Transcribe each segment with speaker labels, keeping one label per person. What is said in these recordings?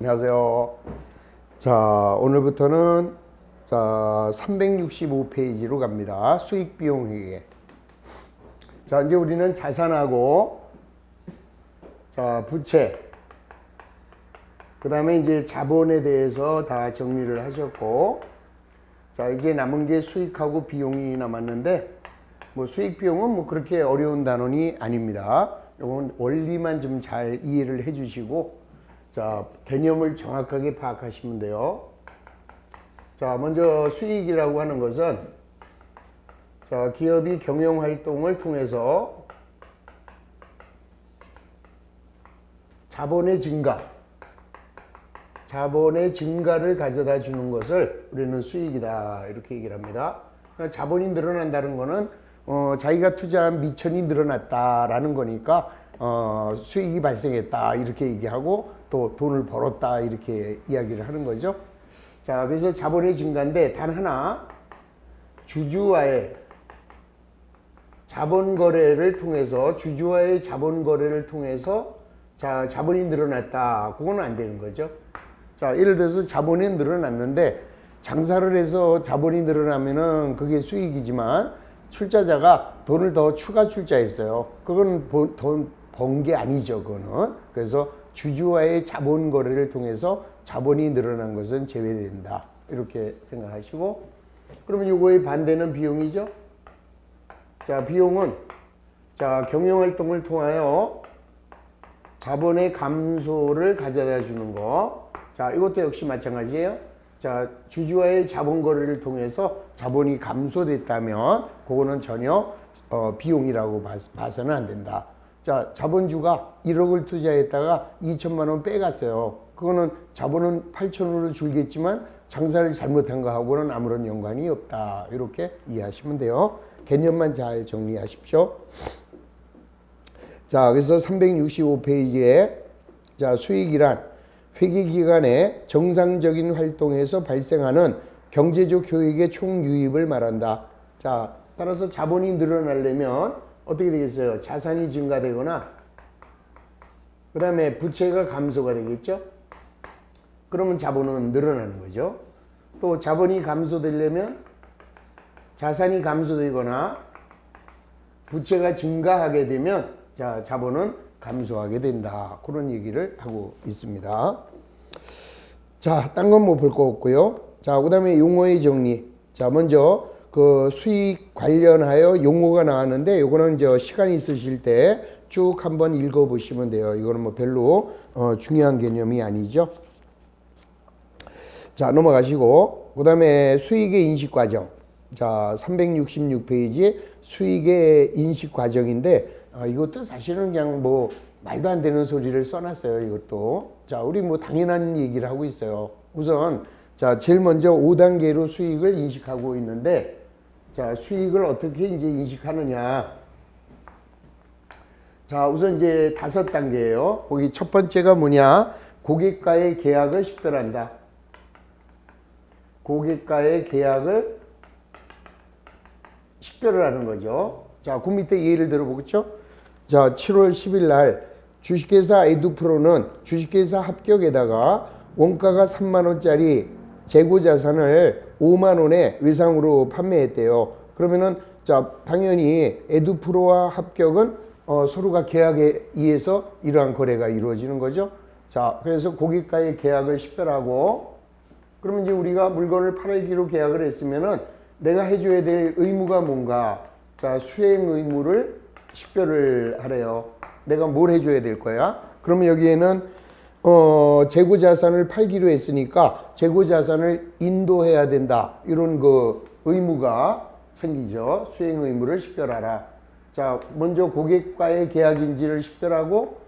Speaker 1: 안녕하세요. 자, 오늘부터는 365페이지로 갑니다. 수익 비용 회계. 자, 이제 우리는 자산하고 부채, 그다음에 이제 자본에 대해서 다 정리를 하셨고, 자, 이제 남은 게 수익하고 비용이 남았는데, 뭐 수익 비용은 뭐 그렇게 어려운 단원이 아닙니다. 이건 원리만 좀 잘 이해를 해 주시고, 자, 개념을 정확하게 파악하시면 돼요. 자, 먼저 수익이라고 하는 것은, 자, 기업이 경영 활동을 통해서 자본의 증가를 가져다 주는 것을 우리는 수익이다, 이렇게 얘기를 합니다. 그러니까 자본이 늘어난다는 거는 자기가 투자한 미천이 늘어났다라는 거니까 수익이 발생했다, 이렇게 얘기하고, 또 돈을 벌었다, 이렇게 이야기를 하는 거죠. 자, 그래서 자본의 증가인데 단 하나, 주주와의 자본 거래를 통해서, 자, 자본이 늘어났다, 그거는 안 되는 거죠. 자, 예를 들어서 자본이 늘어났는데 장사를 해서 자본이 늘어나면은 그게 수익이지만, 출자자가 돈을 더 추가 출자했어요. 그건 돈 번 게 아니죠, 그거는. 그래서 주주와의 자본 거래를 통해서 자본이 늘어난 것은 제외된다, 이렇게 생각하시고, 그러면 이거의 반대는 비용이죠. 자, 비용은 경영 활동을 통하여 자본의 감소를 가져다 주는 거. 자, 이것도 역시 마찬가지예요. 자, 주주와의 자본 거래를 통해서 자본이 감소됐다면 그거는 전혀 비용이라고 봐서는 안 된다. 자, 자본주가 1억을 투자했다가 2천만 원 빼갔어요. 그거는 자본은 8천원을 줄겠지만 장사를 잘못한 거하고는 아무런 연관이 없다, 이렇게 이해하시면 돼요. 개념만 잘 정리하십시오. 자, 그래서 365페이지에 자, 수익이란 회계기간의 정상적인 활동에서 발생하는 경제적 효익의 총유입을 말한다. 자, 따라서 자본이 늘어나려면 어떻게 되겠어요? 자산이 증가되거나 그 다음에 부채가 감소가 되겠죠? 그러면 자본은 늘어나는 거죠. 또 자본이 감소되려면 자산이 감소되거나 부채가 증가하게 되면, 자, 자본은 감소하게 된다, 그런 얘기를 하고 있습니다. 자, 딴 건 뭐 볼 거 없고요. 자, 그 다음에 용어의 정리. 자, 먼저 그 수익 관련하여 용어가 나왔는데, 요거는 이제 시간이 있으실 때 쭉 한번 읽어 보시면 돼요. 이거는 뭐 별로 중요한 개념이 아니죠. 자, 넘어가시고, 그 다음에 수익의 인식 과정. 자, 366페이지 수익의 인식 과정인데, 이것도 사실은 그냥 뭐 말도 안 되는 소리를 써놨어요, 이것도. 자, 우리 뭐 당연한 얘기를 하고 있어요. 우선, 자, 제일 먼저 5단계로 수익을 인식하고 있는데, 자, 수익을 어떻게 이제 인식하느냐. 자, 우선 이제 5단계예요. 거기 첫 번째가 뭐냐? 고객과의 계약을 식별한다. 고객과의 계약을 식별을 하는 거죠. 자, 그 밑에 예를 들어보겠죠? 자, 7월 10일 날 주식회사 에듀프로는 주식회사 합격에다가 원가가 3만원짜리 재고자산을 5만원에 외상으로 판매했대요. 그러면은, 자, 당연히 에듀프로와 합격은 서로가 계약에 의해서 이러한 거래가 이루어지는 거죠. 자, 그래서 고객과의 계약을 식별하고, 그러면 이제 우리가 물건을 팔기로 계약을 했으면은 내가 해줘야 될 의무가 뭔가. 자, 수행 의무를 식별을 하래요. 내가 뭘 해줘야 될 거야? 그러면 여기에는 재고자산을 팔기로 했으니까 재고자산을 인도해야 된다, 이런 그 의무가 생기죠. 수행 의무를 식별하라. 자, 먼저 고객과의 계약인지를 식별하고,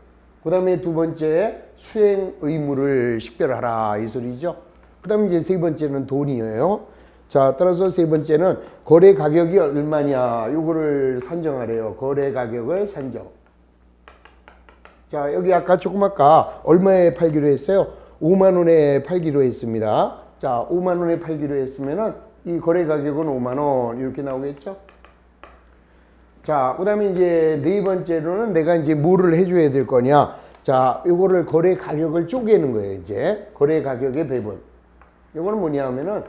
Speaker 1: 그 다음에 두 번째 수행 의무를 식별하라, 이 소리죠. 그 다음에 이제 세 번째는 돈이에요. 자, 따라서 세 번째는 거래 가격이 얼마냐, 요거를 산정하래요. 거래 가격을 산정. 자, 여기 아까 얼마에 팔기로 했어요? 5만원에 팔기로 했습니다. 자, 5만원에 팔기로 했으면은 이 거래 가격은 5만원, 이렇게 나오겠죠? 자, 그 다음에 이제 네 번째로는 내가 이제 뭐를 해줘야 될 거냐. 자, 요거를 거래 가격을 쪼개는 거예요, 이제. 거래 가격의 배분. 요거는 뭐냐 하면은,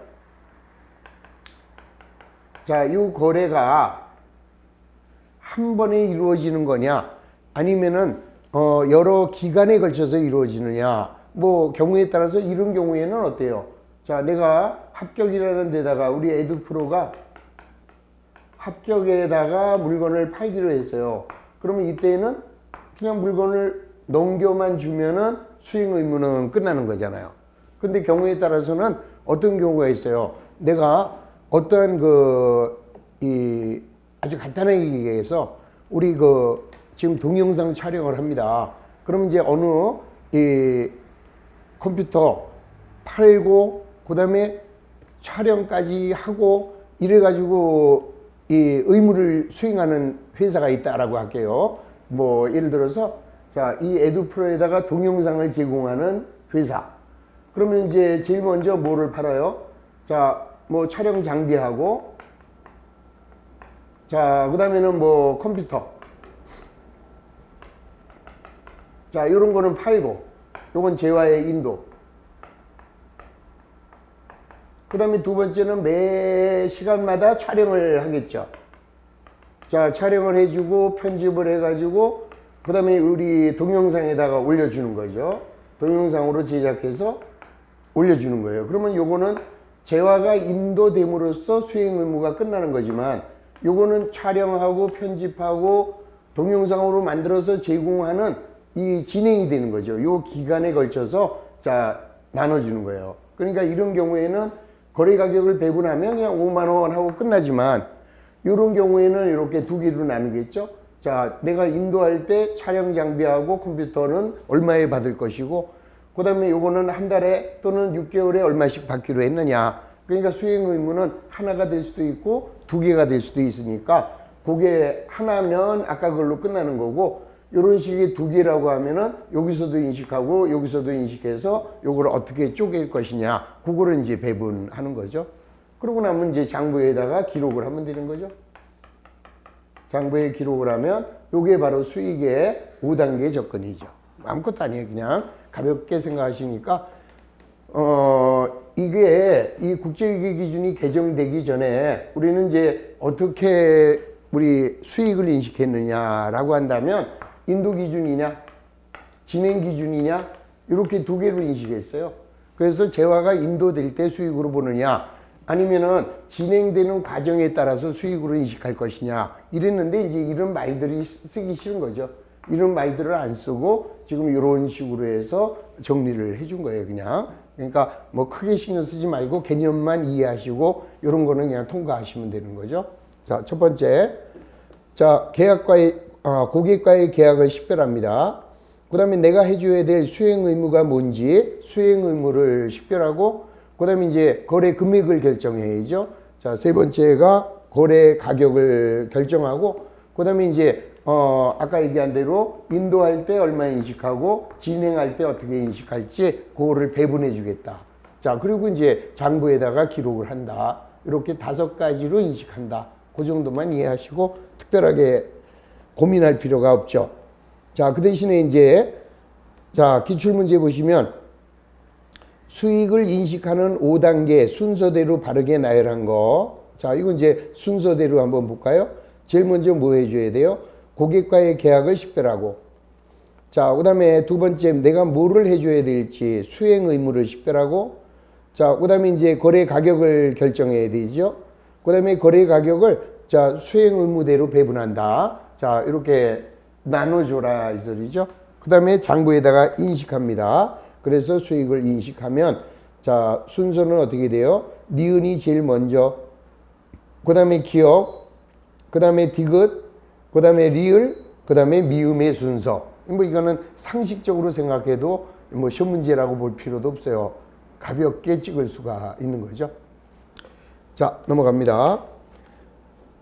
Speaker 1: 자, 요 거래가 한 번에 이루어지는 거냐, 아니면은, 여러 기간에 걸쳐서 이루어지느냐, 뭐, 경우에 따라서 이런 경우에는 어때요? 자, 내가 합격이라는 데다가 우리 에듀프로가 합격에다가 물건을 팔기로 했어요. 그러면 이때는 그냥 물건을 넘겨만 주면은 수행 의무는 끝나는 거잖아요. 근데 경우에 따라서는 어떤 경우가 있어요. 내가 어떠한 아주 간단하게 얘기해서 우리 지금 동영상 촬영을 합니다. 그럼 이제 어느 컴퓨터 팔고 그다음에 촬영까지 하고 이래가지고 이 의무를 수행하는 회사가 있다라고 할게요. 뭐 예를 들어서 자, 이 에듀프로에다가 동영상을 제공하는 회사. 그러면 이제 제일 먼저 뭐를 팔아요? 자, 뭐 촬영 장비하고, 자, 그 다음에는 뭐 컴퓨터. 자, 요런 거는 팔고, 요건 재화의 인도. 그 다음에 두 번째는 매 시간마다 촬영을 하겠죠. 자, 촬영을 해주고, 편집을 해가지고, 그 다음에 우리 동영상에다가 올려주는 거죠. 동영상으로 제작해서 올려주는 거예요. 그러면 요거는 재화가 인도됨으로써 수행 의무가 끝나는 거지만, 요거는 촬영하고 편집하고 동영상으로 만들어서 제공하는 이 진행이 되는 거죠. 요 기간에 걸쳐서 자, 나눠주는 거예요. 그러니까 이런 경우에는 거래 가격을 배분하면 그냥 5만 원 하고 끝나지만, 이런 경우에는 이렇게 두 개로 나누겠죠. 자, 내가 인도할 때 촬영 장비하고 컴퓨터는 얼마에 받을 것이고, 그 다음에 요거는 한 달에 또는 6개월에 얼마씩 받기로 했느냐. 그러니까 수행 의무는 하나가 될 수도 있고 두 개가 될 수도 있으니까, 그게 하나면 아까 그걸로 끝나는 거고, 요런 식의 두 개라고 하면은 여기서도 인식하고 여기서도 인식해서 요걸 어떻게 쪼갤 것이냐, 그거를 이제 배분하는 거죠. 그러고 나면 이제 장부에다가 기록을 하면 되는 거죠. 장부에 기록을 하면 요게 바로 수익의 5단계 접근이죠. 아무것도 아니에요. 그냥 가볍게 생각하시니까 이게 이 국제위계 기준이 개정되기 전에 우리는 이제 어떻게 우리 수익을 인식했느냐라고 한다면, 인도 기준이냐 진행 기준이냐 이렇게 두 개로 인식했어요. 그래서 재화가 인도될 때 수익으로 보느냐, 아니면은 진행되는 과정에 따라서 수익으로 인식할 것이냐 이랬는데, 이제 이런 말들이 쓰기 싫은 거죠. 이런 말들을 안 쓰고 지금 이런 식으로 해서 정리를 해준 거예요, 그냥. 그러니까 뭐 크게 신경 쓰지 말고 개념만 이해하시고 이런 거는 그냥 통과하시면 되는 거죠. 자, 첫 번째. 자, 고객과의 계약을 식별합니다. 그 다음에 내가 해줘야 될 수행 의무가 뭔지 수행 의무를 식별하고, 그 다음에 이제 거래 금액을 결정해야죠. 자, 세 번째가 거래 가격을 결정하고, 그 다음에 이제 아까 얘기한 대로 인도할 때 얼마 인식하고 진행할 때 어떻게 인식할지 그거를 배분해 주겠다. 자, 그리고 이제 장부에다가 기록을 한다. 이렇게 5가지로 인식한다. 그 정도만 이해하시고 특별하게 고민할 필요가 없죠. 자, 그 대신에 이제 자, 기출문제 보시면 수익을 인식하는 5단계 순서대로 바르게 나열한 거. 자, 이건 이제 순서대로 한번 볼까요? 제일 먼저 뭐 해줘야 돼요? 고객과의 계약을 식별하고, 자, 그 다음에 두 번째 내가 뭐를 해줘야 될지 수행 의무를 식별하고, 자, 그 다음에 이제 거래 가격을 결정해야 되죠. 그 다음에 거래 가격을 자, 수행 의무대로 배분한다. 자, 이렇게 나눠줘라 이 소리죠. 그 다음에 장부에다가 인식합니다. 그래서 수익을 인식하면, 자, 순서는 어떻게 돼요? 니은이 제일 먼저, 그 다음에 기억, 그 다음에 디귿, 그 다음에 리을, 그 다음에 미음의 순서. 뭐 이거는 상식적으로 생각해도 뭐 시험 문제라고 볼 필요도 없어요. 가볍게 찍을 수가 있는 거죠. 자, 넘어갑니다.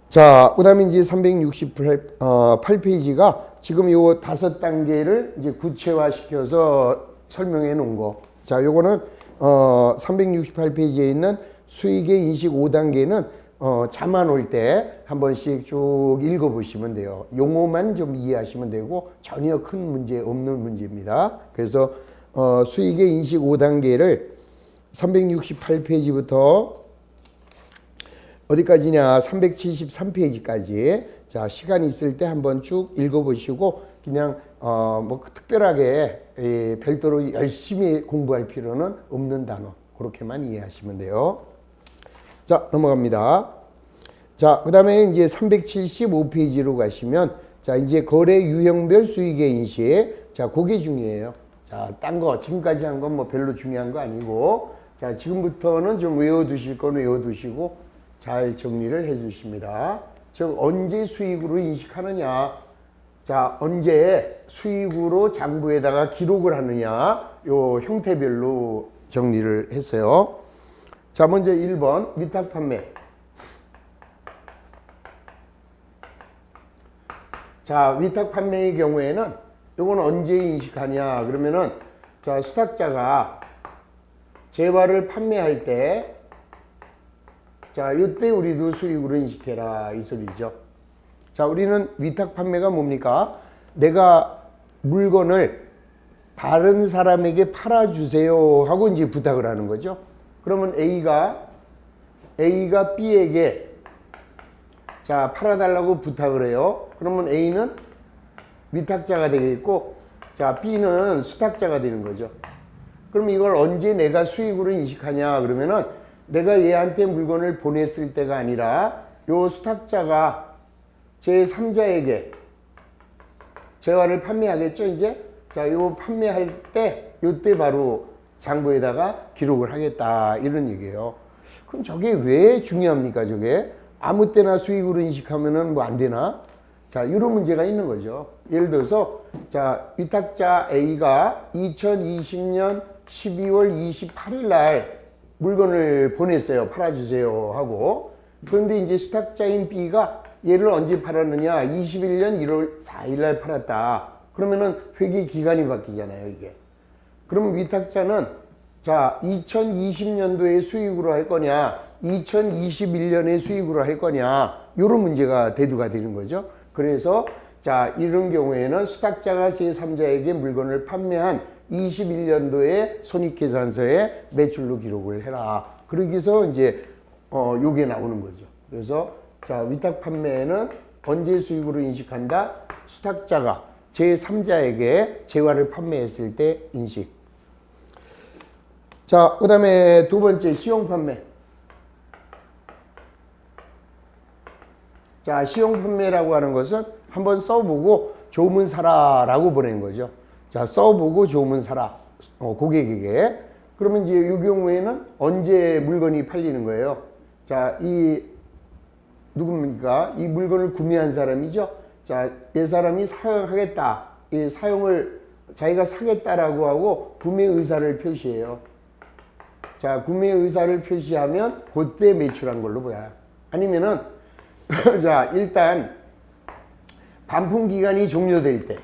Speaker 1: 자, 그 다음에 이제 368페이지가 지금 요 5단계를 이제 구체화 시켜서 설명해 놓은 거. 자, 요거는 368페이지에 있는 수익의 인식 5단계는 잠안 올 때 한 번씩 쭉 읽어보시면 돼요. 용어만 좀 이해하시면 되고 전혀 큰 문제 없는 문제입니다. 그래서 수익의 인식 5단계를 368페이지부터 어디까지냐 373페이지까지 자 시간 있을 때 한번 쭉 읽어보시고 그냥 뭐 특별하게 별도로 열심히 공부할 필요는 없는 단어 그렇게만 이해하시면 돼요. 자 넘어갑니다. 자 그다음에 이제 375페이지로 가시면 자 이제 거래 유형별 수익의 인식 자 그게 중요해요. 자 딴 거 지금까지 한 건 뭐 별로 중요한 거 아니고 자 지금부터는 좀 외워두실 건 외워두시고 잘 정리를 해 주십니다. 즉 언제 수익으로 인식하느냐 자 언제 수익으로 장부에다가 기록을 하느냐 요 형태별로 정리를 했어요. 자 먼저 1번 위탁 판매. 자 위탁 판매의 경우에는 요건 언제 인식하냐 그러면은 자 수탁자가 재화를 판매할 때 자 이때 우리도 수익으로 인식해라 이 소리죠. 자 우리는 위탁 판매가 뭡니까? 내가 물건을 다른 사람에게 팔아주세요 하고 이제 부탁을 하는 거죠. 그러면 A가 B에게 자 팔아달라고 부탁을 해요. 그러면 A는 위탁자가 되겠고 자 B는 수탁자가 되는 거죠. 그럼 이걸 언제 내가 수익으로 인식하냐 그러면은 내가 얘한테 물건을 보냈을 때가 아니라 요 수탁자가 제3자에게 재화를 판매하겠죠 이제. 자 요 판매할 때 요때 바로 장부에다가 기록을 하겠다 이런 얘기예요. 그럼 저게 왜 중요합니까? 저게 아무 때나 수익으로 인식하면은 뭐 안 되나? 자 이런 문제가 있는 거죠. 예를 들어서 자 위탁자 A가 2020년 12월 28일 날 물건을 보냈어요. 팔아주세요 하고. 그런데 이제 수탁자인 B가 얘를 언제 팔았느냐 21년 1월 4일 날 팔았다. 그러면은 회계 기간이 바뀌잖아요 이게. 그럼 위탁자는 자 2020년도에 수익으로 할 거냐 2021년에 수익으로 할 거냐 요런 문제가 대두가 되는 거죠. 그래서 자 이런 경우에는 수탁자가 제3자에게 물건을 판매한 21년도에 손익계산서에 매출로 기록을 해라. 그러기 위해서 이제 요게 나오는 거죠. 그래서 자 위탁 판매는 언제 수익으로 인식한다? 수탁자가 제3자에게 재화를 판매했을 때 인식. 자 그 다음에 두 번째 시용 판매. 자 시용 판매라고 하는 것은 한번 써보고 좋으면 사라 라고 보내는 거죠. 자 써보고 좋으면 사라 고객에게. 그러면 이제 이 경우에는 언제 물건이 팔리는 거예요. 자 이 누굽니까? 이 물건을 구매한 사람이죠. 자 이 사람이 사용하겠다 이 사용을 자기가 사겠다라고 하고 구매 의사를 표시해요. 자 구매 의사를 표시하면 그때 매출한 걸로 보여요. 아니면은 자 일단 반품 기간이 종료될 때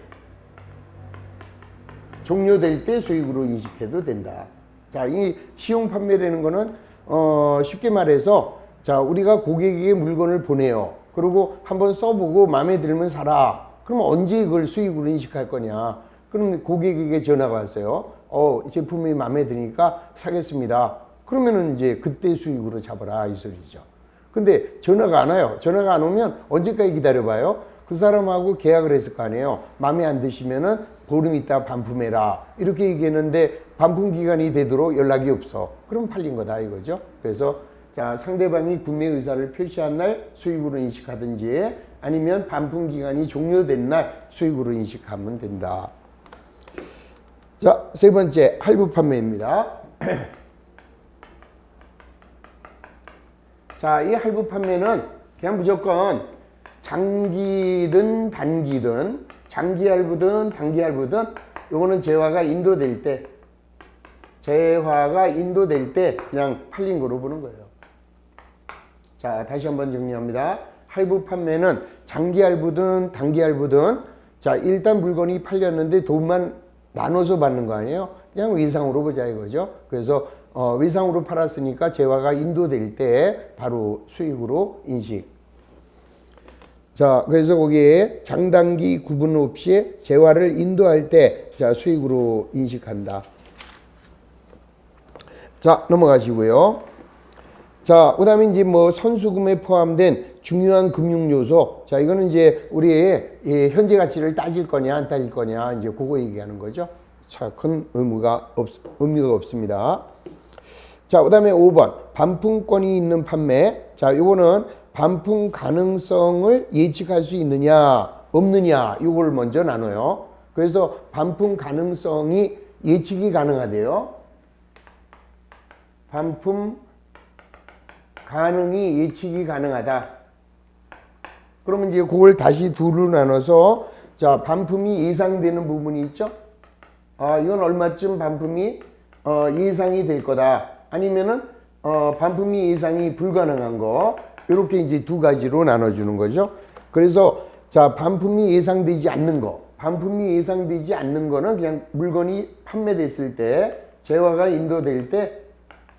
Speaker 1: 수익으로 인식해도 된다. 자, 이 시용 판매라는 거는 쉽게 말해서 자, 우리가 고객에게 물건을 보내요. 그리고 한번 써보고 마음에 들면 사라. 그러면 언제 이걸 수익으로 인식할 거냐? 그럼 고객에게 전화가 왔어요. 이 제품이 마음에 드니까 사겠습니다. 그러면은 이제 그때 수익으로 잡아라 이 소리죠. 근데 전화가 안 와요. 전화가 안 오면 언제까지 기다려봐요? 그 사람하고 계약을 했을 거 아니에요. 마음에 안 드시면은 보름 있다 반품해라 이렇게 얘기했는데 반품 기간이 되도록 연락이 없어. 그럼 팔린 거다 이거죠. 그래서 자 상대방이 구매 의사를 표시한 날 수익으로 인식하든지 아니면 반품 기간이 종료된 날 수익으로 인식하면 된다. 자, 세 번째 할부 판매입니다. 자, 이 할부 판매는 그냥 무조건 장기든 단기든 장기 할부든 단기 할부든 요거는 재화가 인도될 때 그냥 팔린 거로 보는 거예요. 자, 다시 한번 정리합니다. 할부 판매는 장기 할부든 단기 할부든 자, 일단 물건이 팔렸는데 돈만 나눠서 받는 거 아니에요? 그냥 의상으로 보자 이거죠. 그래서 외상으로 팔았으니까 재화가 인도될 때 바로 수익으로 인식. 자, 그래서 거기에 장단기 구분 없이 재화를 인도할 때 자, 수익으로 인식한다. 자, 넘어가시고요. 자, 그 다음에 이제 뭐 선수금에 포함된 중요한 금융 요소. 자, 이거는 이제 우리의 현재 가치를 따질 거냐, 안 따질 거냐, 이제 그거 얘기하는 거죠. 자, 큰 의미가 없습니다. 자, 그 다음에 5번. 반품권이 있는 판매. 자, 이거는 반품 가능성을 예측할 수 있느냐, 없느냐, 이걸 먼저 나눠요. 그래서 반품 가능성이 예측이 가능하대요. 반품 가능이 예측이 가능하다. 그러면 이제 그걸 다시 둘로 나눠서 자, 반품이 예상되는 부분이 있죠. 이건 얼마쯤 반품이 예상이 될 거다. 아니면은 반품이 예상이 불가능한 거. 이렇게 이제 두 가지로 나눠주는 거죠. 그래서 자, 반품이 예상되지 않는 거. 반품이 예상되지 않는 거는 그냥 물건이 판매됐을 때 재화가 인도될 때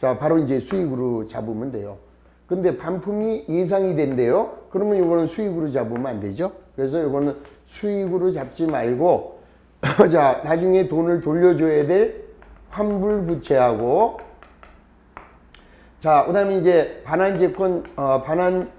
Speaker 1: 자, 바로 이제 수익으로 잡으면 돼요. 근데 반품이 예상이 된대요. 그러면 이거는 수익으로 잡으면 안 되죠. 그래서 이거는 수익으로 잡지 말고 자, 나중에 돈을 돌려줘야 될 환불부채하고 자, 그 다음에 이제 반환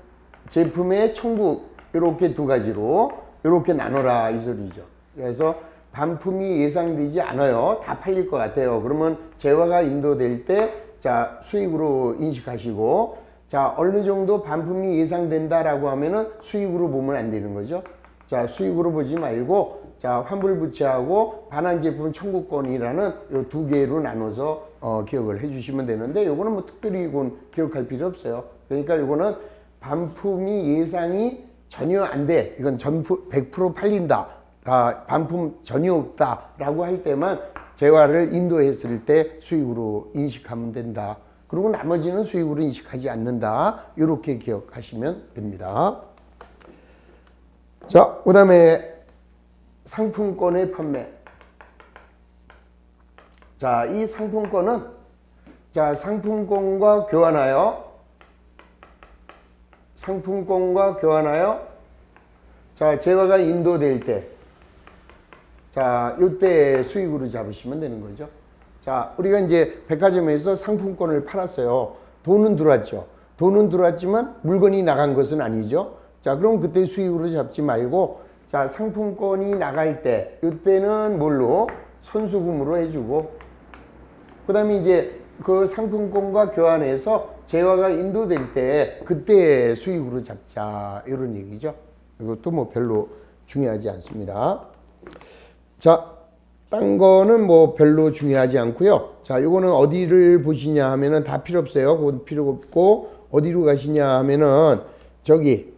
Speaker 1: 제품의 청구 이렇게 두 가지로 이렇게 나눠라 이 소리죠. 그래서 반품이 예상되지 않아요. 다 팔릴 것 같아요. 그러면 재화가 인도될 때 자, 수익으로 인식하시고 자, 어느 정도 반품이 예상된다라고 하면은 수익으로 보면 안 되는 거죠. 자, 수익으로 보지 말고 자, 환불부채하고 반환제품 청구권이라는 요 두 개로 나눠서 기억을 해주시면 되는데 요거는 뭐 특별히 이건 기억할 필요 없어요. 그러니까 요거는 반품이 예상이 전혀 안 돼. 이건 100% 팔린다. 반품 전혀 없다라고 할 때만 재화를 인도했을 때 수익으로 인식하면 된다. 그리고 나머지는 수익으로 인식하지 않는다. 이렇게 기억하시면 됩니다. 자, 그 다음에 상품권의 판매. 자, 이 상품권은 자, 상품권과 교환하여 자, 재화가 인도될 때 자, 요때 수익으로 잡으시면 되는 거죠. 자, 우리가 이제 백화점에서 상품권을 팔았어요. 돈은 들어왔죠. 돈은 들어왔지만 물건이 나간 것은 아니죠. 자, 그럼 그때 수익으로 잡지 말고 자, 상품권이 나갈 때 이때는 뭘로? 선수금으로 해주고 그 다음에 이제 그 상품권과 교환해서 재화가 인도될 때 그때 수익으로 잡자 이런 얘기죠. 이것도 뭐 별로 중요하지 않습니다. 자, 딴 거는 뭐 별로 중요하지 않고요. 자, 요거는 어디를 보시냐 하면은 다 필요 없어요. 그건 필요 없고 어디로 가시냐 하면은 저기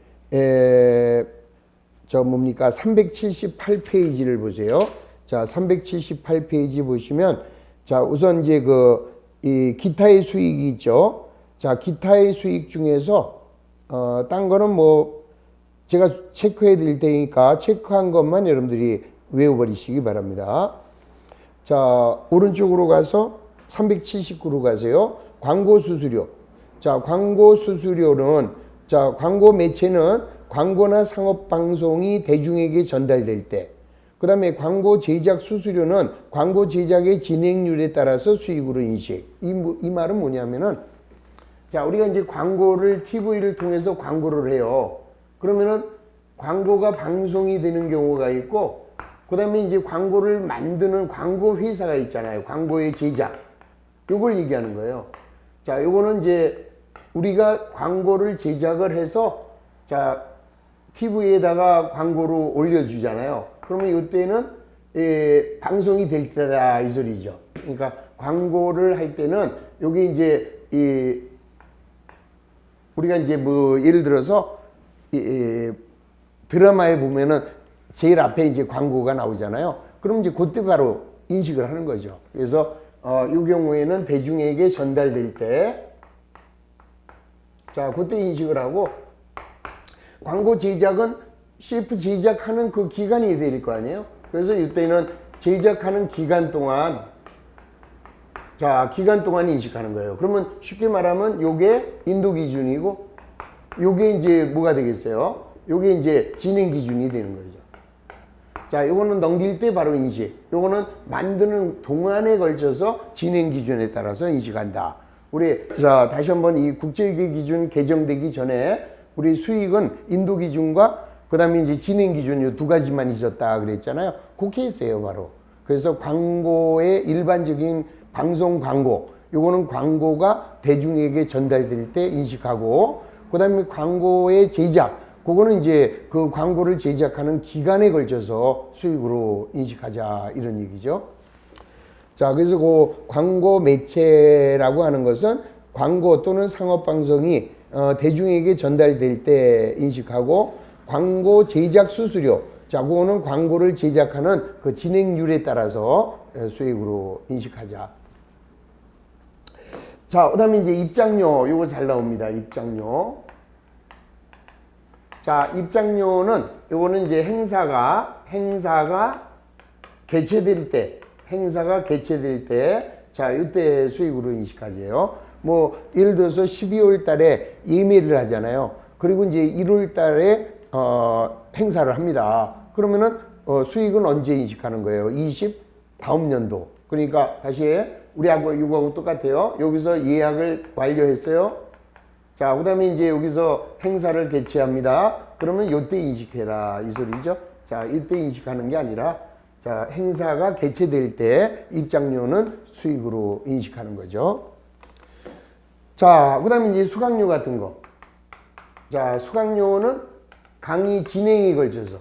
Speaker 1: 저 뭡니까 378페이지를 보세요. 자, 378페이지 보시면 자, 우선 이제 이 기타의 수익이 있죠. 자, 기타의 수익 중에서 딴 거는 뭐 제가 체크해 드릴 테니까 체크한 것만 여러분들이 외워버리시기 바랍니다. 자, 오른쪽으로 가서 379로 가세요. 광고 수수료. 자, 광고 수수료는 자, 광고 매체는 광고나 상업 방송이 대중에게 전달될 때, 그 다음에 광고 제작 수수료는 광고 제작의 진행률에 따라서 수익으로 인식. 이 말은 뭐냐면은 자, 우리가 이제 광고를 TV를 통해서 광고를 해요. 그러면은 광고가 방송이 되는 경우가 있고 그 다음에 이제 광고를 만드는 광고 회사가 있잖아요. 광고의 제작. 요걸 얘기하는 거예요. 자, 요거는 이제 우리가 광고를 제작을 해서 자, TV에다가 광고로 올려주잖아요. 그러면 이때는 방송이 될 때다 이 소리죠. 그러니까 광고를 할 때는 요게 이제 우리가 이제 뭐 예를 들어서 드라마에 보면은 제일 앞에 이제 광고가 나오잖아요. 그럼 이제 그때 바로 인식을 하는 거죠. 그래서 이 경우에는 대중에게 전달될 때 자, 그때 인식을 하고 광고 제작은 CF 제작하는 그 기간이 될 거 아니에요. 그래서 이때는 제작하는 기간 동안 자, 기간 동안 인식하는 거예요. 그러면 쉽게 말하면 요게 인도 기준이고 요게 이제 뭐가 되겠어요? 요게 이제 진행 기준이 되는 거죠. 자, 요거는 넘길 때 바로 인식. 요거는 만드는 동안에 걸쳐서 진행 기준에 따라서 인식한다. 우리 자, 다시 한번 이 국제유계 기준 개정되기 전에 우리 수익은 인도 기준과 그다음에 이제 진행 기준 요 두 가지만 있었다 그랬잖아요. 그 케이스예요, 바로. 그래서 광고의 일반적인 방송 광고, 요거는 광고가 대중에게 전달될 때 인식하고, 그다음에 광고의 제작, 그거는 이제 그 광고를 제작하는 기간에 걸쳐서 수익으로 인식하자 이런 얘기죠. 자, 그래서 그 광고 매체라고 하는 것은 광고 또는 상업 방송이 대중에게 전달될 때 인식하고, 광고 제작 수수료, 자, 그거는 광고를 제작하는 그 진행률에 따라서 수익으로 인식하자. 자, 그 다음에 이제 입장료, 요거 잘 나옵니다. 입장료. 자, 입장료는 요거는 이제 행사가 개최될 때, 자, 이때 수익으로 인식하죠. 뭐, 예를 들어서 12월 달에 예매를 하잖아요. 그리고 이제 1월 달에, 행사를 합니다. 그러면은, 수익은 언제 인식하는 거예요? 다음 연도. 그러니까 다시 우리하고 이거하고 똑같아요. 여기서 예약을 완료했어요. 자, 그 다음에 이제 여기서 행사를 개최합니다. 그러면 요때 인식해라. 이 소리죠. 자, 이때 인식하는 게 아니라, 자, 행사가 개최될 때 입장료는 수익으로 인식하는 거죠. 자, 그 다음에 이제 수강료 같은 거. 자, 수강료는 강의 진행에 걸쳐서,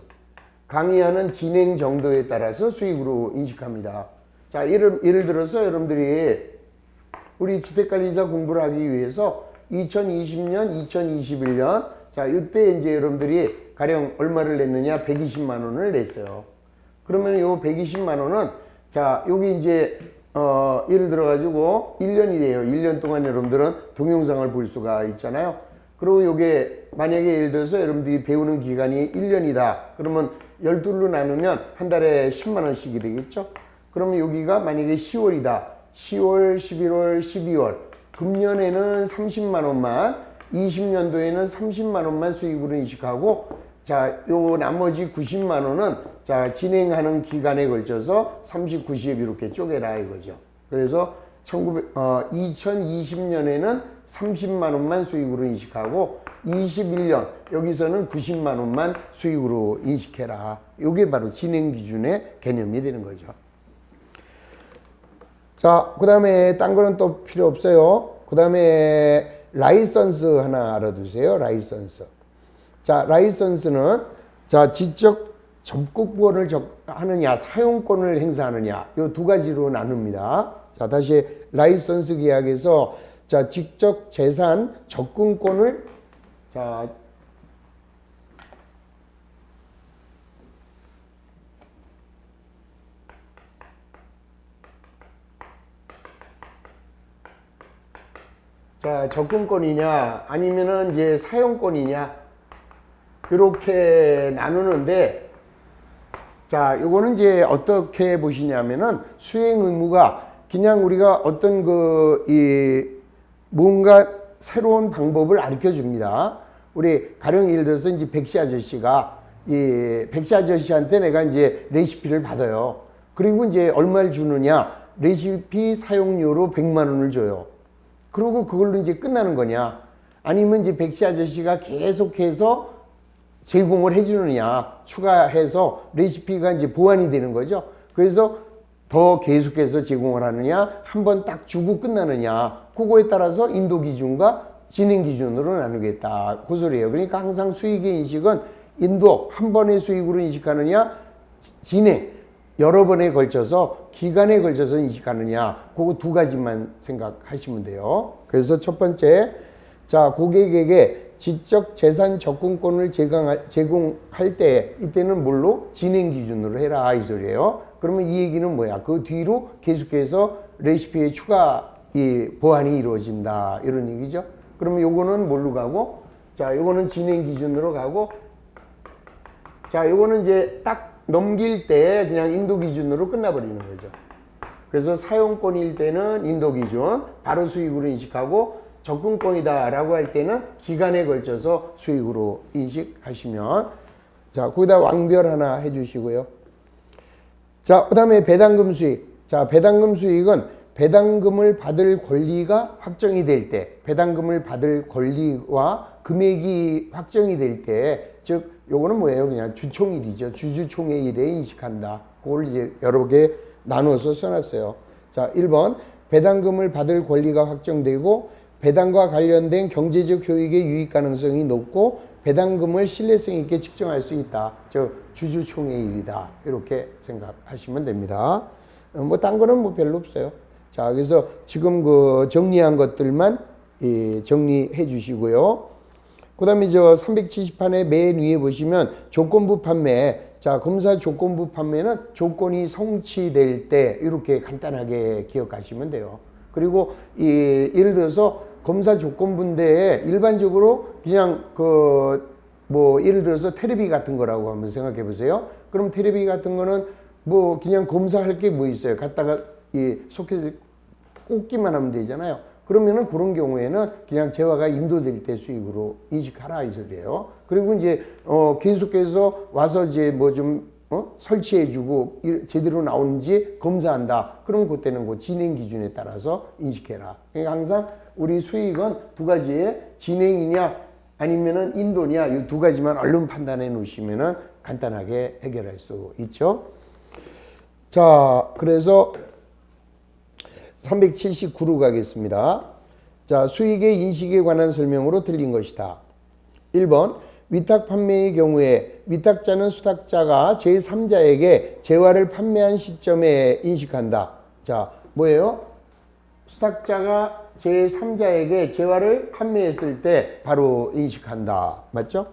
Speaker 1: 강의하는 진행 정도에 따라서 수익으로 인식합니다. 자, 예를 들어서 여러분들이 우리 주택관리사 공부를 하기 위해서 2020년, 2021년, 자, 이때 이제 여러분들이 가령 얼마를 냈느냐? 120만 원을 냈어요. 그러면 요 120만 원은, 자, 여기 이제, 예를 들어가지고 1년이 돼요. 1년 동안 여러분들은 동영상을 볼 수가 있잖아요. 그리고 요게 만약에 예를 들어서 여러분들이 배우는 기간이 1년이다. 그러면 12로 나누면 한 달에 10만 원씩이 되겠죠? 그러면 여기가 만약에 10월이다. 10월, 11월, 12월. 금년에는 30만 원만, 20년도에는 30만 원만 수익으로 인식하고, 자, 요 나머지 90만 원은, 자, 진행하는 기간에 걸쳐서 30, 90 이렇게 쪼개라 이거죠. 그래서 2020년에는 30만 원만 수익으로 인식하고, 21년 여기서는 90만 원만 수익으로 인식해라. 요게 바로 진행 기준의 개념이 되는 거죠. 자, 그 다음에 딴 거는 또 필요 없어요. 그 다음에 라이선스 하나 알아두세요. 라이선스. 자, 라이선스는, 자, 지적 접근권을 하느냐, 사용권을 행사하느냐, 요 두 가지로 나눕니다. 자, 다시 라이선스 계약에서, 자, 직접 재산 접근권을, 자, 접근권이냐 아니면은 이제 사용권이냐 이렇게 나누는데, 자, 요거는 이제 어떻게 보시냐면은 수행 의무가 그냥 우리가 어떤 뭔가 새로운 방법을 가르쳐 줍니다. 우리 가령 예를 들어서 이제 백씨 아저씨가 백씨 아저씨한테 내가 이제 레시피를 받아요. 그리고 이제 얼마를 주느냐? 레시피 사용료로 100만 원을 줘요. 그리고 그걸로 이제 끝나는 거냐? 아니면 이제 백씨 아저씨가 계속해서 제공을 해주느냐? 추가해서 레시피가 이제 보완이 되는 거죠. 그래서 더 계속해서 제공을 하느냐? 한 번 딱 주고 끝나느냐? 그거에 따라서 인도 기준과 진행 기준으로 나누겠다. 그 소리예요. 그러니까 항상 수익의 인식은 인도 한 번의 수익으로 인식하느냐? 진행 여러 번에 걸쳐서 기간에 걸쳐서 인식하느냐, 그거 두 가지만 생각하시면 돼요. 그래서 첫 번째, 자, 고객에게 지적 재산 접근권을 제공할 때, 이때는 뭘로? 진행 기준으로 해라 이 소리예요. 그러면 이 얘기는 뭐야? 그 뒤로 계속해서 레시피의 추가 보완이 이루어진다 이런 얘기죠. 그러면 요거는 뭘로 가고, 자, 요거는 진행 기준으로 가고, 자, 요거는 이제 딱 넘길 때 그냥 인도 기준으로 끝나버리는 거죠. 그래서 사용권일 때는 인도 기준 바로 수익으로 인식하고 접근권이다라고 할 때는 기간에 걸쳐서 수익으로 인식하시면 자, 거기다 왕별 하나 해주시고요. 자, 그 다음에 배당금 수익. 자, 배당금 수익은 배당금을 받을 권리가 확정이 될 때, 배당금을 받을 권리와 금액이 확정이 될 때, 즉, 요거는 뭐예요? 그냥 주총일이죠. 주주총회일에 인식한다. 그걸 이제 여러 개 나눠서 써놨어요. 자, 1번. 배당금을 받을 권리가 확정되고, 배당과 관련된 경제적 효익의 유익 가능성이 높고, 배당금을 신뢰성 있게 측정할 수 있다. 즉, 주주총회일이다. 이렇게 생각하시면 됩니다. 뭐, 딴 거는 뭐 별로 없어요. 자, 그래서 지금 그 정리한 것들만 정리해 주시고요. 그 다음에 저 370판의 맨 위에 보시면 조건부 판매. 자, 검사 조건부 판매는 조건이 성취될 때 이렇게 간단하게 기억하시면 돼요. 그리고 예를 들어서 검사 조건부인데 일반적으로 그냥 뭐 예를 들어서 테레비 같은 거라고 한번 생각해 보세요. 그럼 테레비 같은 거는 뭐 그냥 검사할 게 뭐 있어요. 갖다가 소켓에 꽂기만 하면 되잖아요. 그러면은 그런 경우에는 그냥 재화가 인도될 때 수익으로 인식하라 이 소리예요. 그리고 이제 계속해서 와서 이제 뭐 좀 설치해주고 제대로 나오는지 검사한다. 그럼 그때는 그 진행 기준에 따라서 인식해라. 그러니까 항상 우리 수익은 두 가지의 진행이냐 아니면은 인도냐 이 두 가지만 얼른 판단해 놓으시면은 간단하게 해결할 수 있죠. 자, 그래서 379로 가겠습니다. 자, 수익의 인식에 관한 설명으로 틀린 것이다. 1번, 위탁 판매의 경우에 위탁자는 수탁자가 제3자에게 재화를 판매한 시점에 인식한다. 자, 뭐예요? 수탁자가 제3자에게 재화를 판매했을 때 바로 인식한다. 맞죠?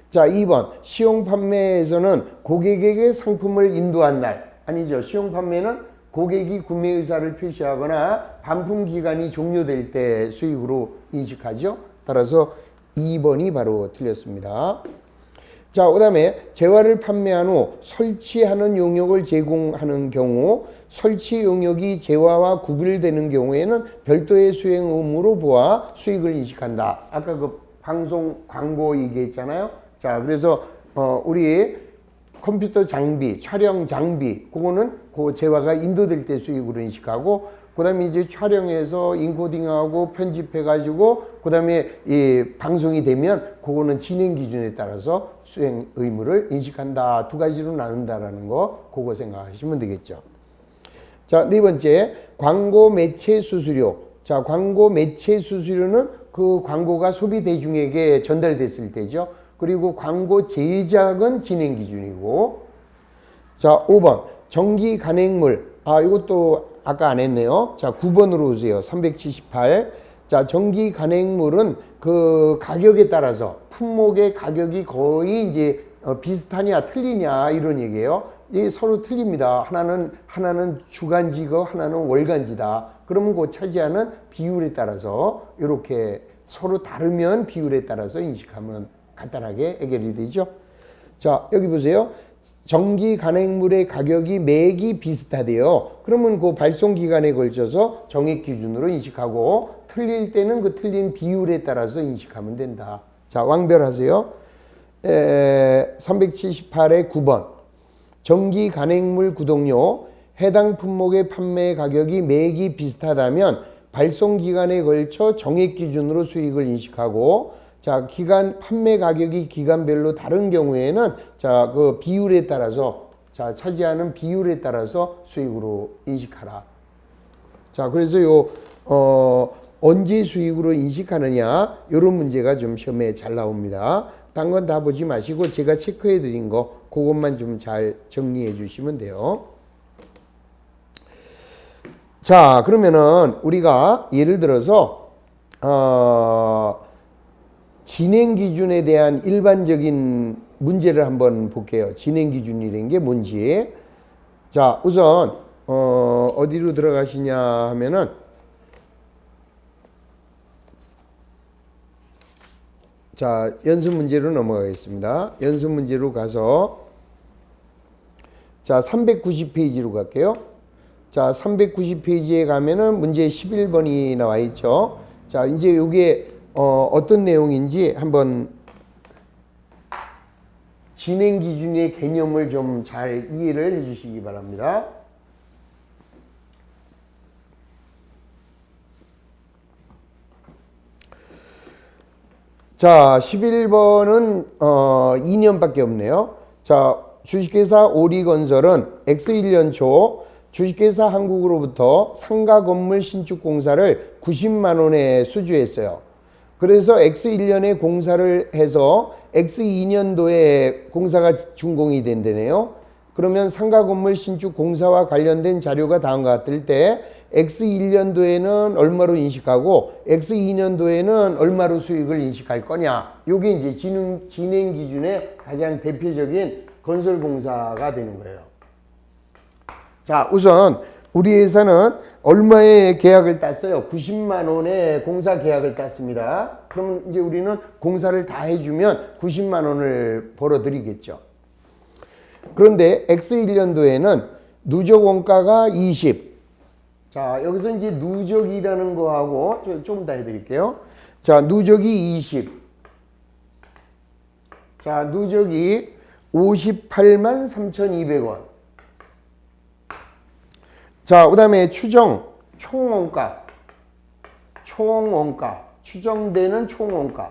Speaker 1: 자, 2번, 시용 판매에서는 고객에게 상품을 인도한 날. 아니죠. 시용 판매는 고객이 구매 의사를 표시하거나 반품 기간이 종료될 때 수익으로 인식하죠. 따라서 2번이 바로 틀렸습니다. 자, 그 다음에 재화를 판매한 후 설치하는 용역을 제공하는 경우 설치 용역이 재화와 구별되는 경우에는 별도의 수행 의무로 보아 수익을 인식한다. 아까 그 방송 광고 얘기했잖아요. 자, 그래서 우리 컴퓨터 장비, 촬영 장비, 그거는 그 재화가 인도될 때 수익으로 인식하고, 그 다음에 이제 촬영해서 인코딩하고 편집해가지고, 그 다음에 이 방송이 되면 그거는 진행 기준에 따라서 수행 의무를 인식한다. 두 가지로 나눈다라는 거, 그거 생각하시면 되겠죠. 자, 네 번째, 광고 매체 수수료. 자, 광고 매체 수수료는 그 광고가 소비 대중에게 전달됐을 때죠. 그리고 광고 제작은 진행 기준이고. 자, 5번. 정기 간행물. 아, 이것도 아까 안 했네요. 자, 9번으로 오세요. 378. 자, 정기 간행물은 그 가격에 따라서 품목의 가격이 거의 이제 비슷하냐 틀리냐 이런 얘기예요. 이게 서로 틀립니다. 하나는 주간지고 하나는 월간지다. 그러면 그 차지하는 비율에 따라서 이렇게 서로 다르면 비율에 따라서 인식하면 간단하게 해결이 되죠. 자, 여기 보세요. 정기 간행물의 가격이 매기 비슷하대요. 그러면 그 발송 기간에 걸쳐서 정액 기준으로 인식하고 틀릴 때는 그 틀린 비율에 따라서 인식하면 된다. 자, 왕별하세요. 378의 9번. 정기 간행물 구독료 해당 품목의 판매 가격이 매기 비슷하다면 발송 기간에 걸쳐 정액 기준으로 수익을 인식하고, 자, 판매 가격이 기간별로 다른 경우에는 자, 그 비율에 따라서 자, 차지하는 비율에 따라서 수익으로 인식하라. 자, 그래서 언제 수익으로 인식하느냐, 요런 문제가 좀 시험에 잘 나옵니다. 딴 건 다 보지 마시고 제가 체크해 드린 거 그것만 좀 잘 정리해 주시면 돼요. 자, 그러면은 우리가 예를 들어서 진행 기준에 대한 일반적인 문제를 한번 볼게요. 진행 기준이라는 게 뭔지. 자, 우선 어디로 들어가시냐 하면은 자, 연습 문제로 넘어가겠습니다. 연습 문제로 가서 자, 390페이지로 갈게요. 자, 390페이지에 가면은 문제 11번이 나와 있죠. 자, 이제 이게 어떤 내용인지 한번 진행 기준의 개념을 좀 잘 이해를 해 주시기 바랍니다. 자, 11번은 2년밖에 없네요. 자, 주식회사 오리건설은 X1년 초 주식회사 한국으로부터 상가 건물 신축 공사를 90만 원에 수주했어요. 그래서 X1년에 공사를 해서 X2년도에 공사가 준공이 된다네요. 그러면 상가 건물 신축 공사와 관련된 자료가 다음과 같을 때 X1년도에는 얼마로 인식하고 X2년도에는 얼마로 수익을 인식할 거냐. 이게 이제 진행 기준의 가장 대표적인 건설 공사가 되는 거예요. 자, 우선 우리 회사는 얼마의 계약을 땄어요? 90만 원의 공사 계약을 땄습니다. 그러면 이제 우리는 공사를 다 해주면 90만 원을 벌어들이겠죠. 그런데 X1년도에는 누적 원가가 20. 자, 여기서 이제 누적이라는 거하고 좀 더 해드릴게요. 자, 누적이 20. 자, 누적이 58만 3,200원. 자, 그 다음에 총원가. 추정되는 총원가.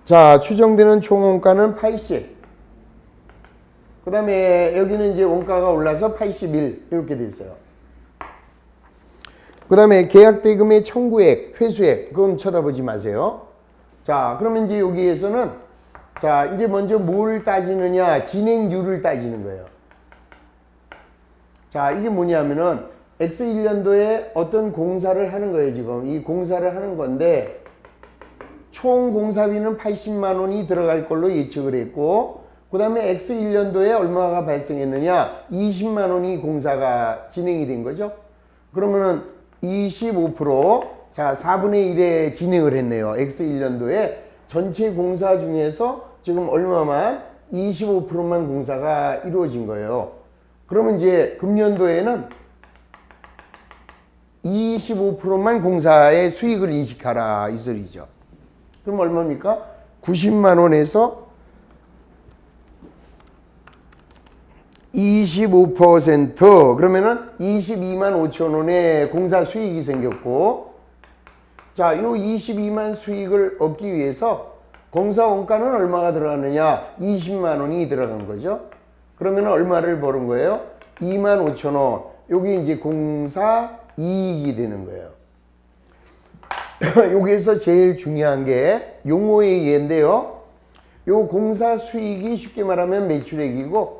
Speaker 1: 자, 추정되는 총원가는 80. 그 다음에 여기는 이제 원가가 올라서 81 이렇게 돼 있어요. 그 다음에 계약대금의 청구액, 회수액 그건 쳐다보지 마세요. 자, 그러면 이제 여기에서는 자, 이제 먼저 뭘 따지느냐? 진행률을 따지는 거예요. 자, 이게 뭐냐면은 X1년도에 어떤 공사를 하는 거예요, 지금. 이 공사를 하는 건데 총 공사비는 80만 원이 들어갈 걸로 예측을 했고 그 다음에 X1년도에 얼마가 발생했느냐? 20만 원이 공사가 진행이 된 거죠. 그러면은 25%, 자, 4분의 1에 진행을 했네요. X1년도에 전체 공사 중에서 지금 얼마만? 25%만 공사가 이루어진 거예요. 그러면 이제 금년도에는 25%만 공사의 수익을 인식하라 이 소리죠. 그럼 얼마입니까? 90만 원에서 25% 그러면은 22만 5천 원의 공사 수익이 생겼고 자, 요 22만 수익을 얻기 위해서 공사 원가는 얼마가 들어갔느냐? 20만 원이 들어간 거죠. 그러면 얼마를 버는 거예요? 2만 5천 원. 여기 이제 공사 이익이 되는 거예요. 여기에서 제일 중요한 게 용어의 이해인데요. 요 공사 수익이 쉽게 말하면 매출액이고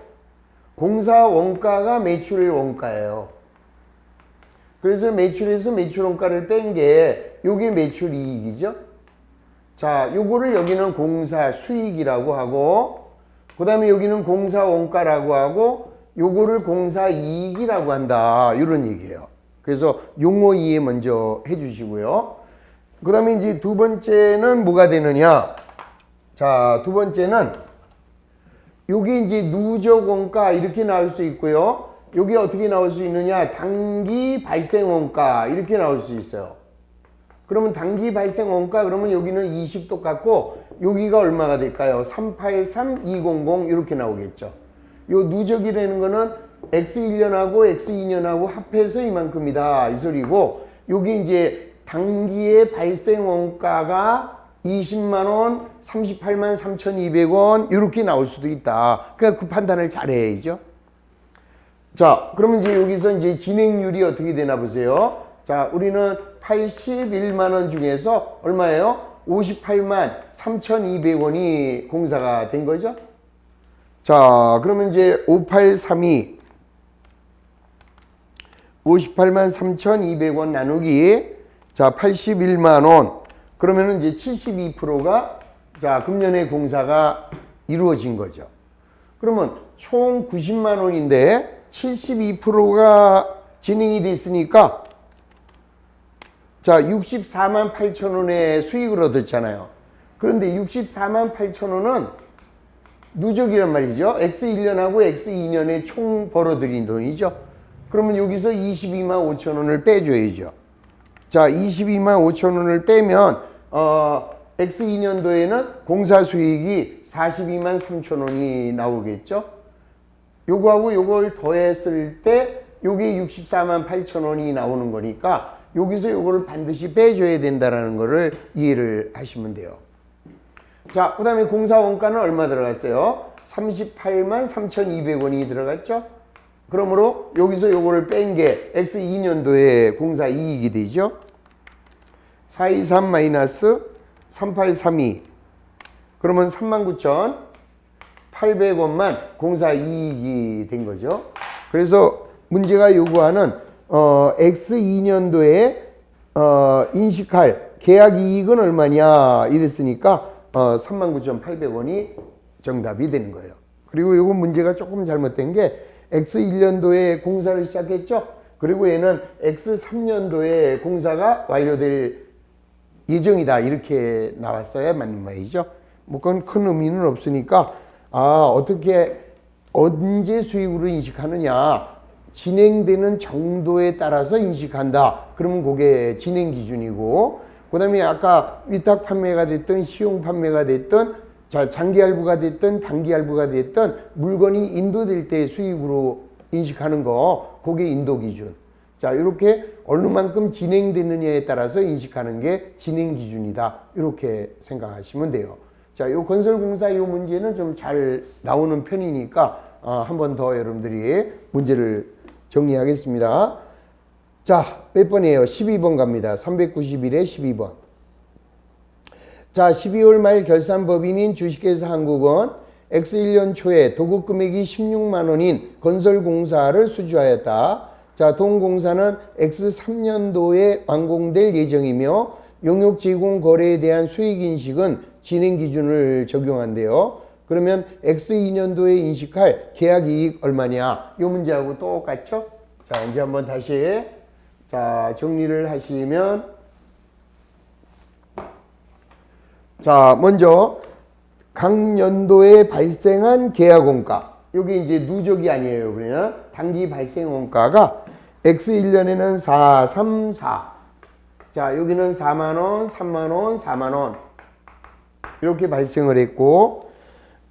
Speaker 1: 공사 원가가 매출 원가예요. 그래서 매출에서 매출 원가를 뺀 게 요게 매출 이익이죠. 자, 요거를 여기는 공사 수익이라고 하고 그 다음에 여기는 공사 원가라고 하고 요거를 공사 이익이라고 한다. 이런 얘기예요. 그래서 용어 이해 먼저 해 주시고요. 그 다음에 이제 두 번째는 뭐가 되느냐. 자, 두 번째는 여기 이제 누적 원가 이렇게 나올 수 있고요. 여기 어떻게 나올 수 있느냐? 단기 발생 원가 이렇게 나올 수 있어요. 그러면 단기 발생 원가 그러면 여기는 20 똑같고 여기가 얼마가 될까요? 383200 이렇게 나오겠죠. 요 누적이라는 거는 X1년하고 X2년하고 합해서 이만큼이다 이 소리고 여기 이제 단기의 발생 원가가 20만원, 38만 3,200원 이렇게 나올 수도 있다. 그러니까 그 판단을 잘 해야죠. 자, 그러면 이제 여기서 이제 진행률이 어떻게 되나 보세요. 자, 우리는 81만 원 중에서 얼마예요? 58만 3,200원이 공사가 된 거죠. 자, 그러면 이제 5832 58만 3,200원 나누기 자, 81만 원 그러면은 이제 72%가 자, 금년에 공사가 이루어진 거죠. 그러면 총 90만 원인데 72%가 진행이 됐으니까 자, 64만 8천 원의 수익을 얻었잖아요. 그런데 64만 8천 원은 누적이란 말이죠. X1년하고 X2년에 총 벌어들인 돈이죠. 그러면 여기서 22만 5천 원을 빼줘야죠. 자, 22만 5천 원을 빼면 X2년도에는 공사 수익이 42만 3천 원이 나오겠죠. 요거하고 요걸 더했을 때 요게 64만 8천 원이 나오는 거니까 여기서 요거를 반드시 빼줘야 된다라는 거를 이해를 하시면 돼요. 자, 그 다음에 공사 원가는 얼마 들어갔어요? 38만 3,200원이 들어갔죠? 그러므로 여기서 요거를 뺀 게 X2년도의 공사 이익이 되죠? 423 마이너스 3832. 그러면 39,800원만 공사 이익이 된 거죠. 그래서 문제가 요구하는 X2년도에 인식할 계약 이익은 얼마냐 이랬으니까 39,800원이 정답이 되는 거예요. 그리고 요거 문제가 조금 잘못된 게 X1년도에 공사를 시작했죠. 그리고 얘는 X3년도에 공사가 완료될 예정이다 이렇게 나왔어야 맞는 말이죠. 뭐 그건 큰 의미는 없으니까 어떻게 언제 수익으로 인식하느냐, 진행되는 정도에 따라서 인식한다. 그러면 그게 진행 기준이고, 그 다음에 아까 위탁 판매가 됐든 시용 판매가 됐든 장기 할부가 됐든 단기 할부가 됐든 물건이 인도될 때 수익으로 인식하는 거, 그게 인도 기준. 자, 이렇게 어느 만큼 진행되느냐에 따라서 인식하는 게 진행 기준이다. 이렇게 생각하시면 돼요. 자, 요 건설공사 요 문제는 좀 잘 나오는 편이니까 한 번 더 여러분들이 문제를 정리하겠습니다. 자, 몇 번이에요? 12번 갑니다. 391에 12번. 자, 12월 말 결산법인인 주식회사 한국은 X1년 초에 도급 금액이 16만 원인 건설공사를 수주하였다. 자, 동공사는 X3년도에 완공될 예정이며 용역 제공 거래에 대한 수익 인식은 진행 기준을 적용한대요. 그러면 X2년도에 인식할 계약 이익 얼마냐? 이 문제하고 똑같죠? 자, 이제 한번 다시 정리를 하시면, 자, 먼저 각 연도에 발생한 계약 원가. 이게 이제 누적이 아니에요. 그러면 단기 발생 원가가 X1년에는 4, 3, 4. 자, 여기는 4만 원, 3만 원, 4만 원. 이렇게 발생을 했고,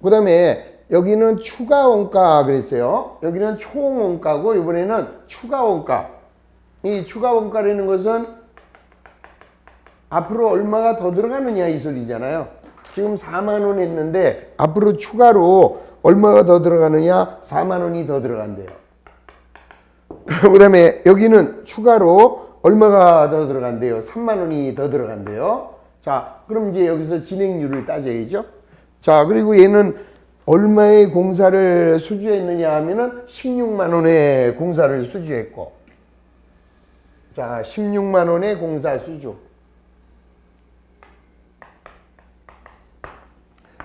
Speaker 1: 그 다음에 여기는 추가 원가 그랬어요. 여기는 총 원가고, 이번에는 추가 원가. 이 추가 원가라는 것은 앞으로 얼마가 더 들어가느냐 이 소리잖아요. 지금 4만 원 했는데 앞으로 추가로 얼마가 더 들어가느냐? 4만 원이 더 들어간대요. 그 다음에 여기는 추가로 얼마가 더 들어간대요? 3만 원이 더 들어간대요. 자, 그럼 이제 여기서 진행률을 따져야죠. 자, 그리고 얘는 얼마의 공사를 수주했느냐 하면은 16만 원의 공사를 수주했고, 자, 16만 원의 공사 수주.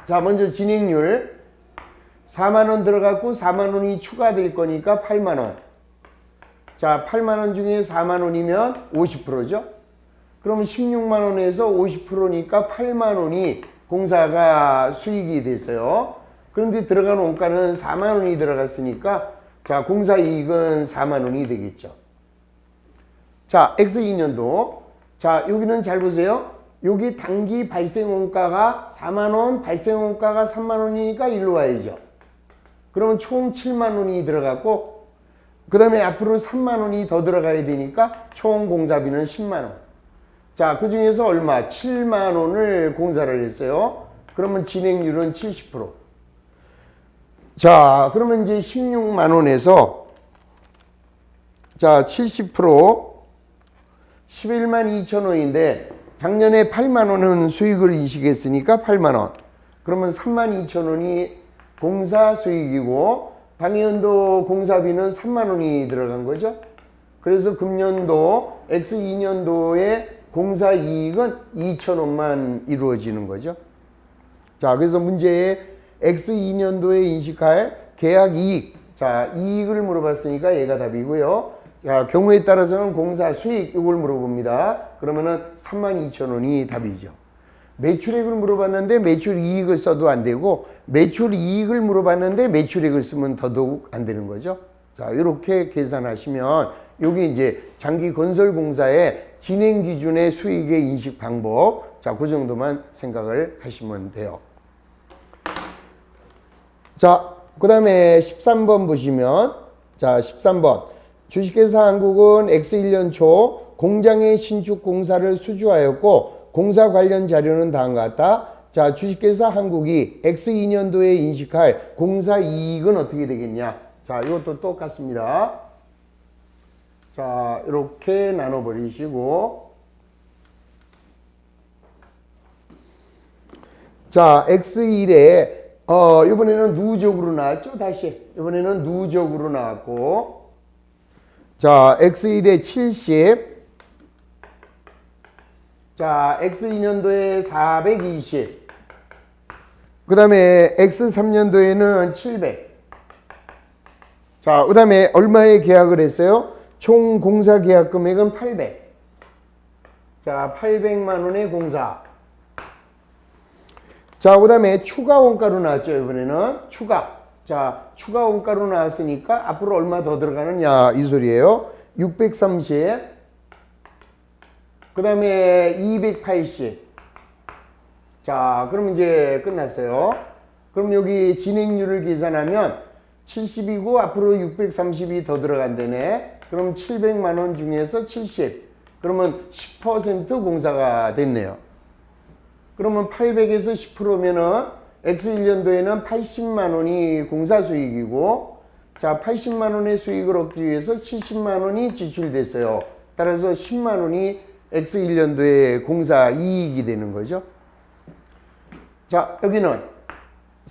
Speaker 1: 자, 먼저 진행률 4만 원 들어갔고 4만 원이 추가될 거니까 8만 원. 자, 8만 원 중에 4만 원이면 50%죠. 그럼 16만 원에서 50%니까 8만 원이 공사가 수익이 됐어요. 그런데 들어간 원가는 4만 원이 들어갔으니까 자, 공사 이익은 4만 원이 되겠죠. 자, X2년도. 자, 여기는 잘 보세요. 여기 단기 발생 원가가 4만 원, 발생 원가가 3만 원이니까 일로 와야죠. 그러면 총 7만 원이 들어갔고, 그 다음에 앞으로 3만 원이 더 들어가야 되니까 총 공사비는 10만 원. 자, 그 중에서 얼마? 7만 원을 공사를 했어요. 그러면 진행률은 70%. 자, 그러면 이제 16만 원에서 자, 70% 11만 2천 원인데 작년에 8만 원은 수익을 인식했으니까 8만 원. 그러면 3만 2천 원이 공사 수익이고 당연도 공사비는 3만 원이 들어간 거죠. 그래서 금년도 X2년도에 공사 이익은 2천 원만 이루어지는 거죠. 자, 그래서 문제에 X2년도에 인식할 계약 이익. 자, 이익을 물어봤으니까 얘가 답이고요. 자, 경우에 따라서는 공사 수익 이걸 물어봅니다. 그러면은 32,000원이 답이죠. 매출액을 물어봤는데 매출 이익을 써도 안 되고 매출 이익을 물어봤는데 매출액을 쓰면 더더욱 안 되는 거죠. 자, 이렇게 계산하시면 여기 이제 장기 건설 공사의 진행 기준의 수익의 인식 방법. 자, 그 정도만 생각을 하시면 돼요. 자, 그 다음에 13번 보시면, 자, 13번. 주식회사 한국은 X1년 초 공장의 신축 공사를 수주하였고, 공사 관련 자료는 다음과 같다. 자, 주식회사 한국이 X2년도에 인식할 공사 이익은 어떻게 되겠냐? 자, 이것도 똑같습니다. 자, 이렇게 나눠버리시고, 자, X1에 이번에는 누적으로 나왔죠? 다시. 이번에는 누적으로 나왔고. 자, X1에 70. 자, X2년도에 420. 그 다음에 X3년도에는 700. 자, 그 다음에 얼마에 계약을 했어요? 총 공사 계약 금액은 800. 자, 800만 원의 공사. 자, 그 다음에 추가 원가로 나왔죠, 이번에는. 추가. 자, 추가 원가로 나왔으니까 앞으로 얼마 더 들어가느냐, 이 소리예요. 630. 그 다음에 280. 자, 그럼 이제 끝났어요. 그럼 여기 진행률을 계산하면 70이고 앞으로 630이 더 들어간다네. 그럼 700만 원 중에서 70. 그러면 10% 공사가 됐네요. 그러면 800에서 10%면은 X1년도에는 80만 원이 공사 수익이고, 자, 80만 원의 수익을 얻기 위해서 70만 원이 지출됐어요. 따라서 10만 원이 X1년도에 공사 이익이 되는 거죠. 자, 여기는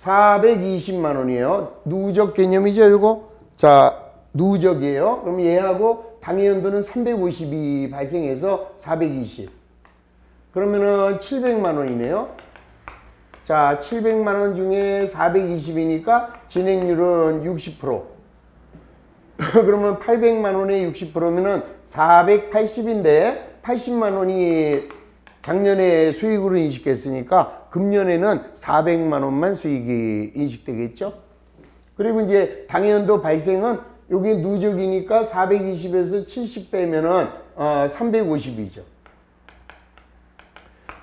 Speaker 1: 420만 원이에요. 누적 개념이죠, 이거? 자, 누적이에요. 그럼 얘하고 당해연도는 350이 발생해서 420. 그러면은 700만 원이네요. 자, 700만 원 중에 420이니까 진행률은 60%. 그러면 800만 원에 60%면은 480인데 80만 원이 작년에 수익으로 인식했으니까 금년에는 400만 원만 수익이 인식되겠죠. 그리고 이제 당해연도 발생은 여기 누적이니까 420에서 70 빼면은 350이죠.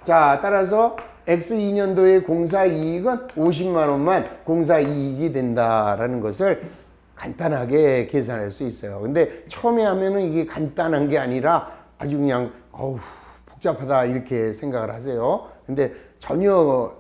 Speaker 1: 자, 따라서 X2년도의 공사 이익은 50만 원만 공사 이익이 된다라는 것을 간단하게 계산할 수 있어요. 근데 처음에 하면은 이게 간단한 게 아니라 아주 그냥 복잡하다 이렇게 생각을 하세요. 근데 전혀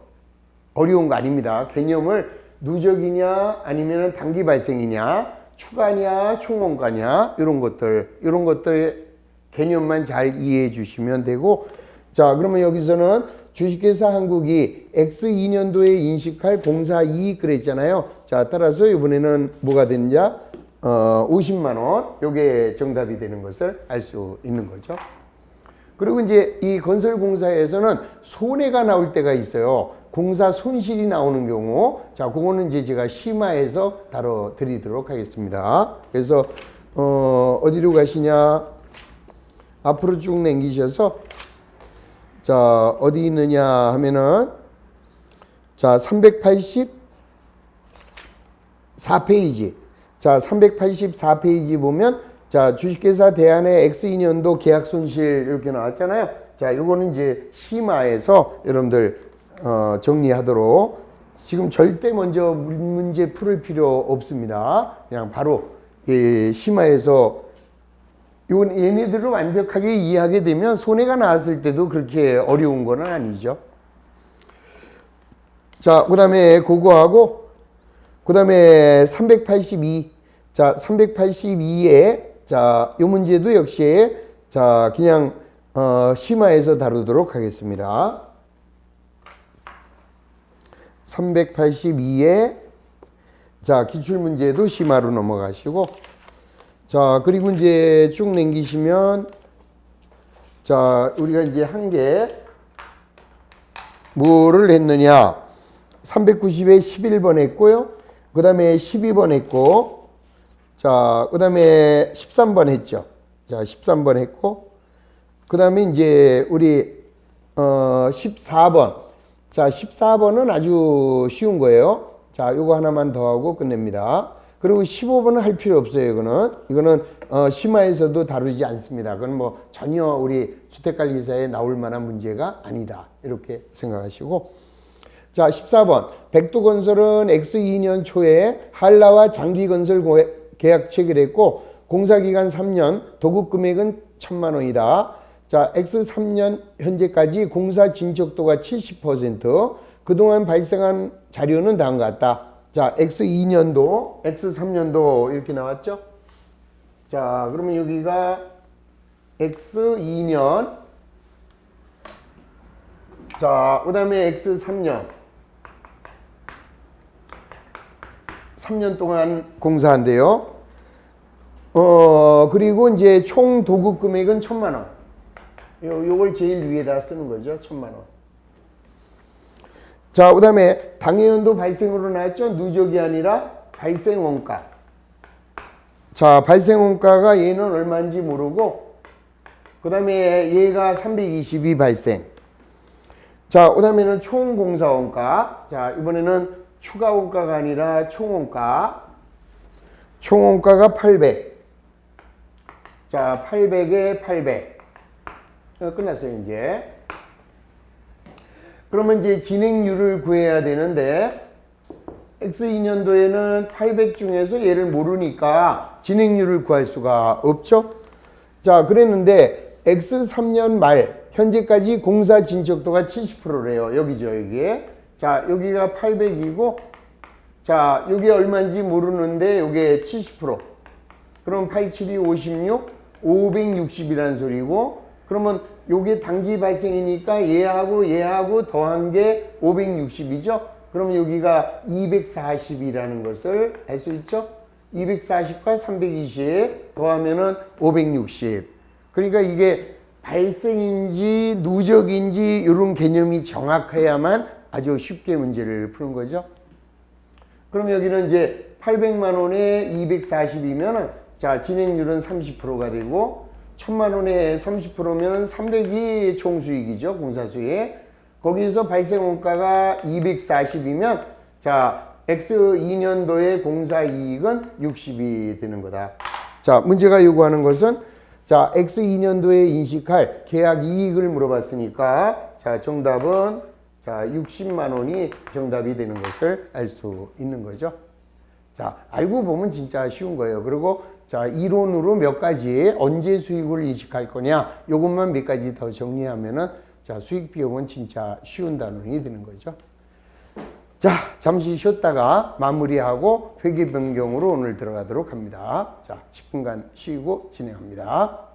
Speaker 1: 어려운 거 아닙니다. 개념을 누적이냐 아니면 단기 발생이냐 추가냐 총원가냐 이런 것들 개념만 잘 이해해 주시면 되고, 자, 그러면 여기서는 주식회사 한국이 X2년도에 인식할 공사 이익 그랬잖아요. 자, 따라서 이번에는 뭐가 되느냐? 50만 원. 요게 정답이 되는 것을 알 수 있는 거죠. 그리고 이제 이 건설공사에서는 손해가 나올 때가 있어요. 공사 손실이 나오는 경우. 자, 그거는 이제 제가 심화해서 다뤄드리도록 하겠습니다. 그래서, 어디로 가시냐? 앞으로 쭉 당기셔서 자, 어디 있느냐 하면은, 자, 384페이지. 자, 384페이지 보면, 자, 주식회사 대안의 X2년도 계약 손실 이렇게 나왔잖아요. 자, 요거는 이제 심화해서 여러분들, 정리하도록. 지금 절대 먼저 문제 풀을 필요 없습니다. 그냥 바로, 심화해서 얘네들을 완벽하게 이해하게 되면 손해가 나왔을 때도 그렇게 어려운 건 아니죠. 자, 그 다음에 그거하고, 그 다음에 382. 자, 382에, 자, 요 문제도 역시, 자, 그냥, 심화해서 다루도록 하겠습니다. 382에, 자, 기출문제도 심화로 넘어가시고, 자, 그리고 이제 쭉 남기시면, 자, 우리가 이제 한 개, 뭐를 했느냐. 390에 11번 했고요. 그 다음에 12번 했고, 자, 그 다음에 13번 했죠. 자, 13번 했고, 그 다음에 이제 우리 14번. 자, 14번은 아주 쉬운 거예요. 자, 요거 하나만 더 하고 끝냅니다. 그리고 15번은 할 필요 없어요. 이거는 심화에서도 다루지 않습니다. 그건 뭐 전혀 우리 주택관리사에 나올 만한 문제가 아니다. 이렇게 생각하시고. 자, 14번. 백두건설은 X2년 초에 한라와 장기건설 계약 체결했고 공사기간 3년, 도급금액은 1,000만 원이다. 자, X3년 현재까지 공사 진척도가 70%, 그동안 발생한 자료는 다음과 같다. 자, X2년도, X3년도 이렇게 나왔죠? 자, 그러면 여기가 X2년, 자, 그 다음에 X3년. 3년 동안 공사한대요. 그리고 이제 총 도급 금액은 1,000만 원. 요걸 제일 위에다 쓰는 거죠. 1,000만 원. 자, 그 다음에 당해연도 발생으로 나왔죠. 누적이 아니라 발생 원가. 자, 발생 원가가 얘는 얼마인지 모르고, 그 다음에 얘가 322 발생. 자, 그 다음에는 총 공사 원가. 자, 이번에는 추가 원가가 아니라 총 원가. 총 원가가 800. 자, 800에 800. 끝났어요, 이제. 그러면 이제 진행률을 구해야 되는데, X2년도에는 800 중에서 얘를 모르니까 진행률을 구할 수가 없죠? 자, 그랬는데, X3년 말, 현재까지 공사 진척도가 70%래요. 여기죠, 여기에. 자, 여기가 800이고, 자, 여기 얼마인지 모르는데, 요게 70%. 그럼 87이 56, 560이라는 소리고, 그러면 요게 단기 발생이니까 얘하고 더한 게 560이죠? 그럼 여기가 240이라는 것을 알 수 있죠? 240과 320 더하면은 560. 그러니까 이게 발생인지 누적인지 이런 개념이 정확해야만 아주 쉽게 문제를 푸는 거죠. 그럼 여기는 이제 800만 원에 240이면은 자, 진행률은 30%가 되고 1,000만 원에 30%면 300이 총수익이죠. 공사수익. 거기서 발생 원가가 240이면 자, X2년도의 공사이익은 60이 되는 거다. 자, 문제가 요구하는 것은 자, X2년도에 인식할 계약 이익을 물어봤으니까 자, 정답은 자, 60만 원이 정답이 되는 것을 알 수 있는 거죠. 자, 알고 보면 진짜 쉬운 거예요. 그리고 자, 이론으로 몇 가지 언제 수익을 인식할 거냐, 요것만 몇 가지 더 정리하면은 자, 수익 비용은 진짜 쉬운 단원이 되는 거죠. 자, 잠시 쉬었다가 마무리하고 회계 변경으로 오늘 들어가도록 합니다. 자, 10분간 쉬고 진행합니다.